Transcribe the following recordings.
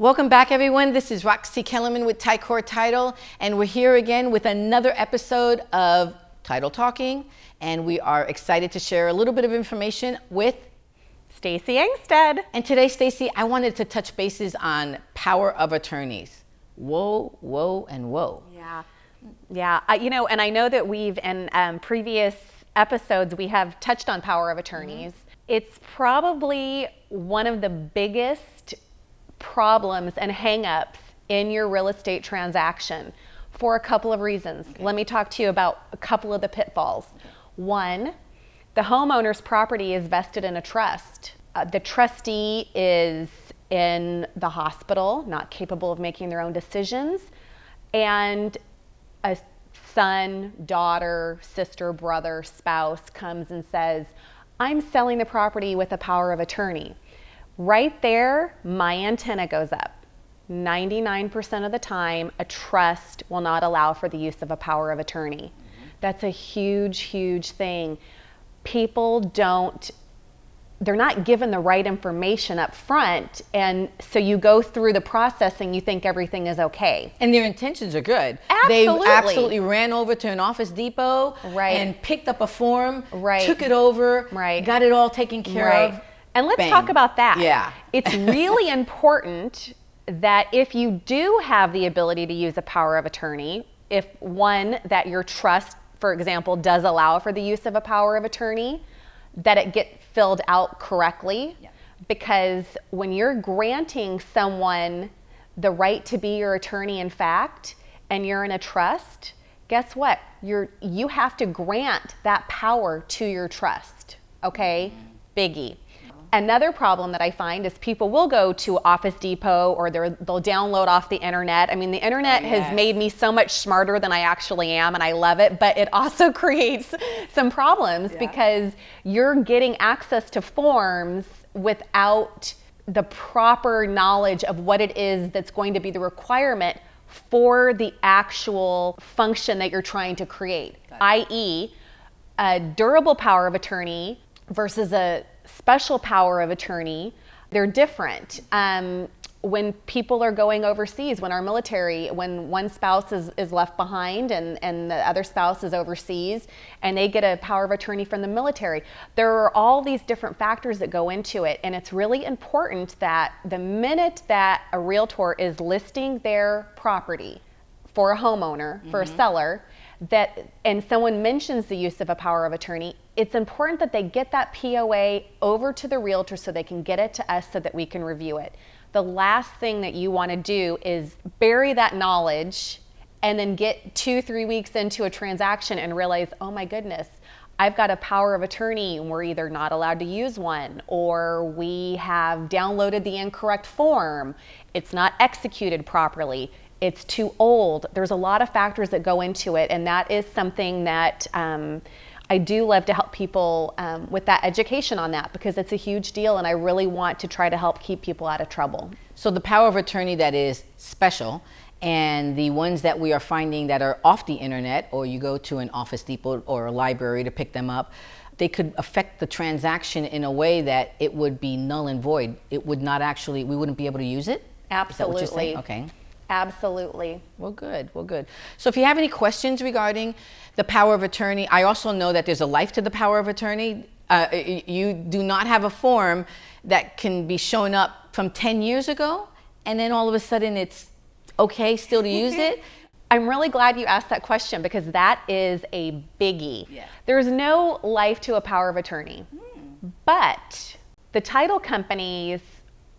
Welcome back, everyone. This is Roxy Kellerman with Ticor Title, and we're here again with another episode of Title Talking, and we are excited to share a little bit of information with Stacey Angstead. And today, Stacey, I wanted to touch bases on power of attorneys. Whoa, whoa, and whoa. Yeah. And I know that we've in previous episodes we have touched on power of attorneys. It's probably one of the biggest problems and hang-ups in your real estate transaction for a couple of reasons. Let me talk to you about a couple of the pitfalls. One, the homeowner's property is vested in a trust. The trustee is in the hospital, not capable of making their own decisions, and a son, daughter, sister, brother, spouse comes and says, I'm selling the property with a power of attorney. Right there, my antenna goes up. 99% of the time, a trust will not allow for the use of a power of attorney. That's a huge, huge thing. People they're not given the right information up front, and so you go through the process and you think everything is okay. And their intentions are good. Absolutely. They absolutely ran over to an Office Depot and picked up a form, took it over, got it all taken care of. And let's talk about that. Yeah. It's really important that if you do have the ability to use a power of attorney, if one, that your trust, for example, does allow for the use of a power of attorney, that it get filled out correctly. Yeah. Because when you're granting someone the right to be your attorney in fact, and you're in a trust, guess what? You have to grant that power to your trust, okay? Biggie. Another problem that I find is people will go to Office Depot or they'll download off the internet. I mean, the internet has made me so much smarter than I actually am, and I love it, but it also creates some problems because you're getting access to forms without the proper knowledge of what it is that's going to be the requirement for the actual function that you're trying to create, i.e. a durable power of attorney versus a special power of attorney. They're different. When people are going overseas, when our military, when one spouse is left behind and the other spouse is overseas and they get a power of attorney from the military, there are all these different factors that go into it. And it's really important that the minute that a realtor is listing their property for a homeowner, for a seller, and someone mentions the use of a power of attorney, it's important that they get that POA over to the realtor so they can get it to us so that we can review it. The last thing that you want to do is bury that knowledge and then get 2-3 weeks into a transaction and realize, oh my goodness, I've got a power of attorney and we're either not allowed to use one, or we have downloaded the incorrect form, it's not executed properly, it's too old. There's a lot of factors that go into it, and that is something that I do love to help people with that education on that, because it's a huge deal and I really want to try to help keep people out of trouble. So the power of attorney that is special, and the ones that we are finding that are off the internet, or you go to an Office Depot or a library to pick them up, they could affect the transaction in a way that it would be null and void. It would not actually, we wouldn't be able to use it? Absolutely. Is that what you're saying? Okay. Absolutely. Well, good. Well, good. So if you have any questions regarding the power of attorney, I also know that there's a life to the power of attorney. You do not have a form that can be shown up from 10 years ago, and then all of a sudden it's okay still to use it. I'm really glad you asked that question, because that is a biggie. Yeah. There's no life to a power of attorney, but the title companies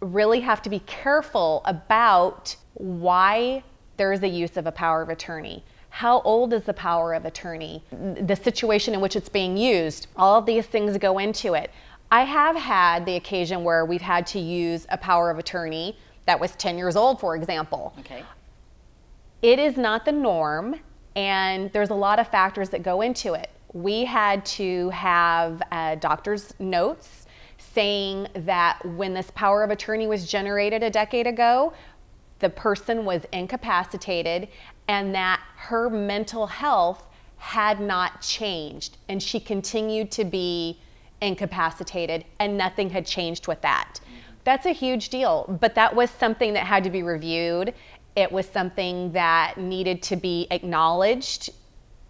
really have to be careful about why there is a use of a power of attorney. How old is the power of attorney? The situation in which it's being used. All of these things go into it. I have had the occasion where we've had to use a power of attorney that was 10 years old, for example. Okay. It is not the norm, and there's a lot of factors that go into it. We had to have doctor's notes saying that when this power of attorney was generated a decade ago, the person was incapacitated and that her mental health had not changed, and she continued to be incapacitated and nothing had changed with that. That's a huge deal, but that was something that had to be reviewed. It was something that needed to be acknowledged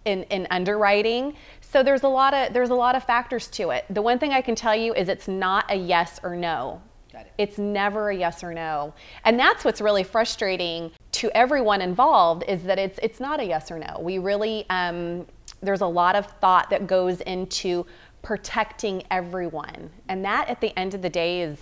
in underwriting. So there's a lot of factors to it. The one thing I can tell you is it's not a yes or no. Got it. It's never a yes or no. And that's what's really frustrating to everyone involved, is that it's not a yes or no. We really, there's a lot of thought that goes into protecting everyone. And that, at the end of the day, is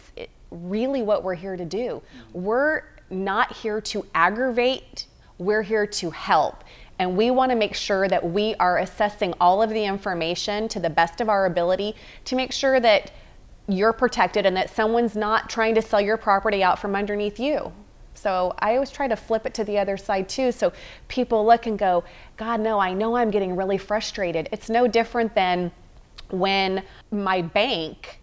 really what we're here to do. We're not here to aggravate, we're here to help. And we want to make sure that we are assessing all of the information to the best of our ability to make sure that you're protected and that someone's not trying to sell your property out from underneath you. So I always try to flip it to the other side too, so people look and go, God, no, I know I'm getting really frustrated. It's no different than when my bank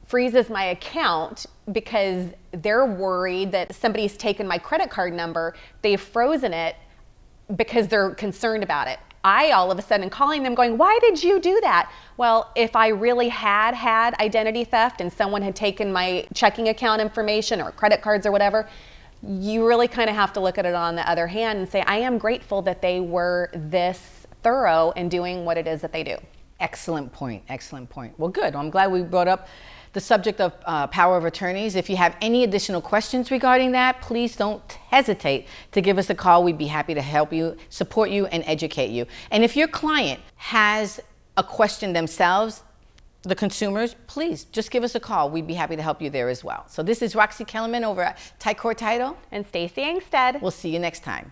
freezes my account because they're worried that somebody's taken my credit card number. They've frozen it because they're concerned about it. I all of a sudden calling them going, why did you do that? Well, if I really had identity theft and someone had taken my checking account information or credit cards or whatever, you really kind of have to look at it on the other hand and say, I am grateful that they were this thorough in doing what it is that they do. Excellent point. Excellent point. Well, good. I'm glad we brought up the subject of power of attorneys. If you have any additional questions regarding that, please don't hesitate to give us a call. We'd be happy to help you, support you, and educate you. And if your client has a question themselves, the consumers, please just give us a call. We'd be happy to help you there as well. So this is Roxy Kellerman over at Ticor Title. And Stacey Angstead. We'll see you next time.